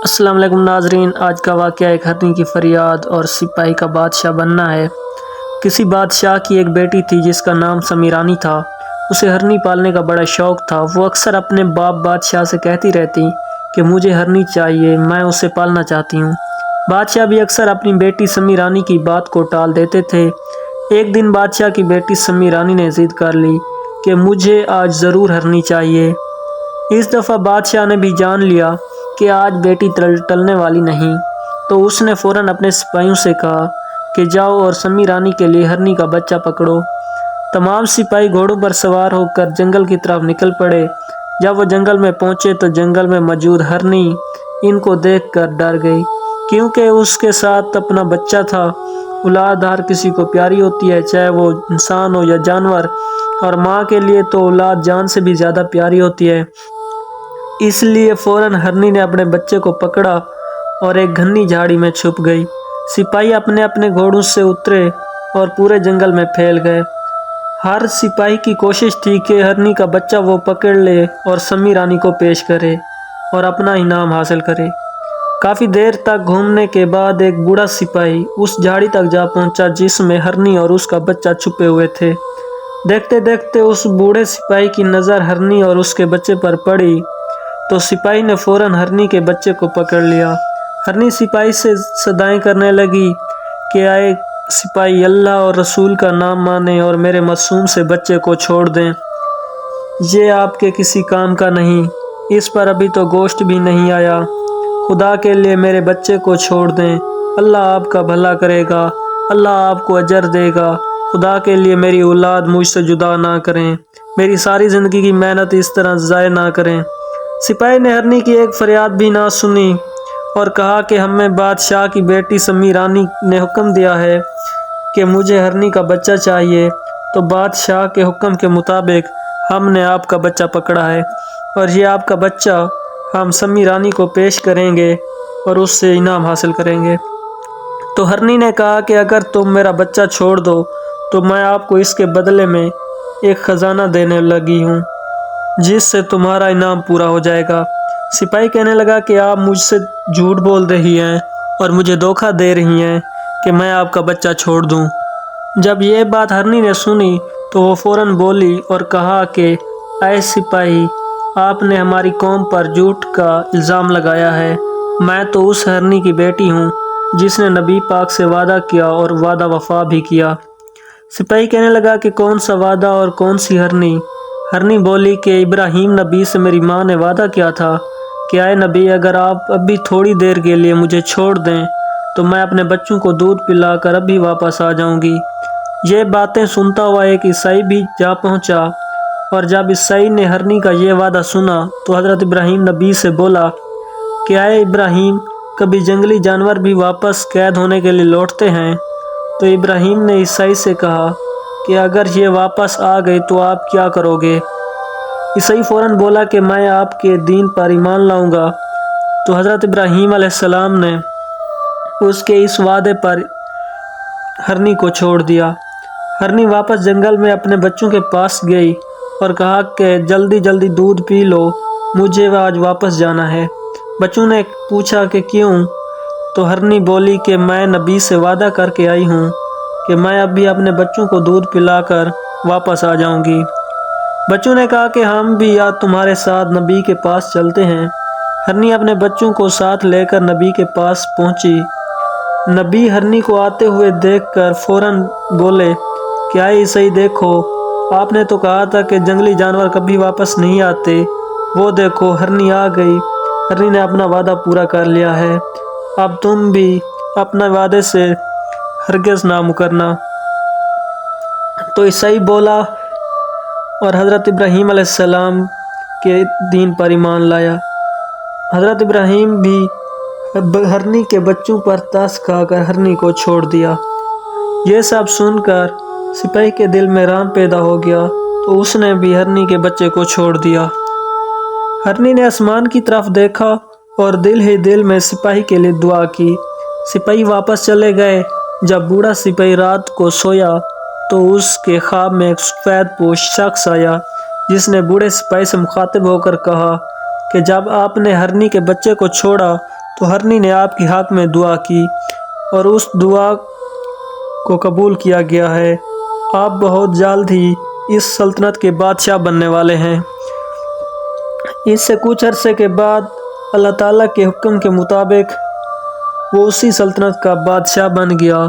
السلام علیکم ناظرین، آج کا واقعہ ایک ہرنی کی فریاد اور سپاہی کا بادشاہ بننا ہے۔ کسی بادشاہ کی ایک بیٹی تھی جس کا نام سمیرانی تھا۔ اسے ہرنی پالنے کا بڑا شوق تھا۔ وہ اکثر اپنے باپ بادشاہ سے کہتی رہتی کہ مجھے ہرنی چاہیے، میں اسے پالنا چاہتی ہوں۔ بادشاہ بھی اکثر اپنی بیٹی سمیرانی کی بات کو ٹال دیتے تھے۔ ایک دن بادشاہ کی بیٹی سمیرانی نے ضد کر لی کہ مجھے آج ضرور ہرنی چاہیے۔ اس دفعہ بادشاہ نے بھی جان لیا کہ آج بیٹی ٹلنے والی نہیں، تو اس نے فوراً اپنے سپاہیوں سے کہا کہ جاؤ اور سمیرانی کے لیے ہرنی کا بچہ پکڑو۔ تمام سپاہی گھوڑوں پر سوار ہو کر جنگل کی طرف نکل پڑے۔ جب وہ جنگل میں پہنچے تو جنگل میں موجود ہرنی ان کو دیکھ کر ڈر گئی، کیونکہ اس کے ساتھ اپنا بچہ تھا۔ اولاد ہر کسی کو پیاری ہوتی ہے، چاہے وہ انسان ہو یا جانور، اور ماں کے لیے تو اولاد جان سے بھی زیادہ پیاری ہوتی ہے۔ اس لیے فوراً ہرنی نے اپنے بچے کو پکڑا اور ایک گھنی جھاڑی میں چھپ گئی۔ سپاہی اپنے اپنے گھوڑوں سے اترے اور پورے جنگل میں پھیل گئے۔ ہر سپاہی کی کوشش تھی کہ ہرنی کا بچہ وہ پکڑ لے اور سمیرانی کو پیش کرے اور اپنا انعام حاصل کرے۔ کافی دیر تک گھومنے کے بعد ایک بوڑھا سپاہی اس جھاڑی تک جا پہنچا جس میں ہرنی اور اس کا بچہ چھپے ہوئے تھے۔ دیکھتے دیکھتے اس بوڑھے سپاہی کی نظر ہرنی اور اس کے بچے پر پڑی تو سپاہی نے فوراً ہرنی کے بچے کو پکڑ لیا۔ ہرنی سپاہی سے صدائیں کرنے لگی کہ اے سپاہی، اللہ اور رسول کا نام مانیں اور میرے معصوم سے بچے کو چھوڑ دیں۔ یہ آپ کے کسی کام کا نہیں، اس پر ابھی تو گوشت بھی نہیں آیا۔ خدا کے لیے میرے بچے کو چھوڑ دیں، اللہ آپ کا بھلا کرے گا، اللہ آپ کو اجر دے گا۔ خدا کے لیے میری اولاد مجھ سے جدا نہ کریں، میری ساری زندگی کی محنت اس طرح ضائع نہ کریں۔ سپاہی نے ہرنی کی ایک فریاد بھی نہ سنی اور کہا کہ ہمیں بادشاہ کی بیٹی سمیرانی نے حکم دیا ہے کہ مجھے ہرنی کا بچہ چاہیے، تو بادشاہ کے حکم کے مطابق ہم نے آپ کا بچہ پکڑا ہے اور یہ آپ کا بچہ ہم سمیرانی کو پیش کریں گے اور اس سے انعام حاصل کریں گے۔ تو ہرنی نے کہا کہ اگر تم میرا بچہ چھوڑ دو تو میں آپ کو اس کے بدلے میں ایک خزانہ دینے لگی ہوں جس سے تمہارا انعام پورا ہو جائے گا۔ سپاہی کہنے لگا کہ آپ مجھ سے جھوٹ بول رہی ہیں اور مجھے دھوکہ دے رہی ہیں کہ میں آپ کا بچہ چھوڑ دوں۔ جب یہ بات ہرنی نے سنی تو وہ فوراً بولی اور کہا کہ اے سپاہی، آپ نے ہماری قوم پر جھوٹ کا الزام لگایا ہے۔ میں تو اس ہرنی کی بیٹی ہوں جس نے نبی پاک سے وعدہ کیا اور وعدہ وفا بھی کیا۔ سپاہی کہنے لگا کہ کون سا وعدہ اور کون سی ہرنی؟ ہرنی بولی کہ ابراہیم نبی سے میری ماں نے وعدہ کیا تھا کہ اے نبی، اگر آپ ابھی تھوڑی دیر کے لیے مجھے چھوڑ دیں تو میں اپنے بچوں کو دودھ پلا کر ابھی واپس آ جاؤں گی۔ یہ باتیں سنتا ہوا ایک عیسائی بھی جا پہنچا، اور جب عیسائی نے ہرنی کا یہ وعدہ سنا تو حضرت ابراہیم نبی سے بولا کہ اے ابراہیم، کبھی جنگلی جانور بھی واپس قید ہونے کے لیے لوٹتے ہیں؟ تو ابراہیم نے عیسائی سے کہا کہ اگر یہ واپس آ گئے تو آپ کیا کرو گے؟ عیسائی فوراً بولا کہ میں آپ کے دین پر ایمان لاؤں گا۔ تو حضرت ابراہیم علیہ السلام نے اس کے اس وعدے پر ہرنی کو چھوڑ دیا۔ ہرنی واپس جنگل میں اپنے بچوں کے پاس گئی اور کہا کہ جلدی جلدی دودھ پی لو، مجھے آج واپس جانا ہے۔ بچوں نے پوچھا کہ کیوں؟ تو ہرنی بولی کہ میں نبی سے وعدہ کر کے آئی ہوں کہ میں ابھی اپنے بچوں کو دودھ پلا کر واپس آ جاؤں گی۔ بچوں نے کہا کہ ہم بھی یا تمہارے ساتھ نبی کے پاس چلتے ہیں۔ ہرنی اپنے بچوں کو ساتھ لے کر نبی کے پاس پہنچی۔ نبی ہرنی کو آتے ہوئے دیکھ کر فوراً بولے کہ اے عیسائی، دیکھو، آپ نے تو کہا تھا کہ جنگلی جانور کبھی واپس نہیں آتے، وہ دیکھو ہرنی آ گئی۔ ہرنی نے اپنا وعدہ پورا کر لیا ہے، اب تم بھی اپنے وعدے سے ہرگز نہ مکرنا۔ تو عیسائی بولا اور حضرت ابراہیم علیہ السلام کے دین پر ایمان لایا۔ حضرت ابراہیم بھی ہرنی کے بچوں پر ترس کھا کر ہرنی کو چھوڑ دیا۔ یہ سب سن کر سپاہی کے دل میں رحم پیدا ہو گیا تو اس نے بھی ہرنی کے بچے کو چھوڑ دیا۔ ہرنی نے آسمان کی طرف دیکھا اور دل ہی دل میں سپاہی کے لیے دعا کی۔ سپاہی واپس چلے گئے۔ جب بوڑھا سپاہی رات کو سویا تو اس کے خواب میں ایک سفید پوش شخص آیا جس نے بوڑھے سپاہی سے مخاطب ہو کر کہا کہ جب آپ نے ہرنی کے بچے کو چھوڑا تو ہرنی نے آپ کی حق میں دعا کی اور اس دعا کو قبول کیا گیا ہے۔ آپ بہت جلد ہی اس سلطنت کے بادشاہ بننے والے ہیں۔ اس سے کچھ عرصے کے بعد اللہ تعالیٰ کے حکم کے مطابق وہ اسی سلطنت کا بادشاہ بن گیا۔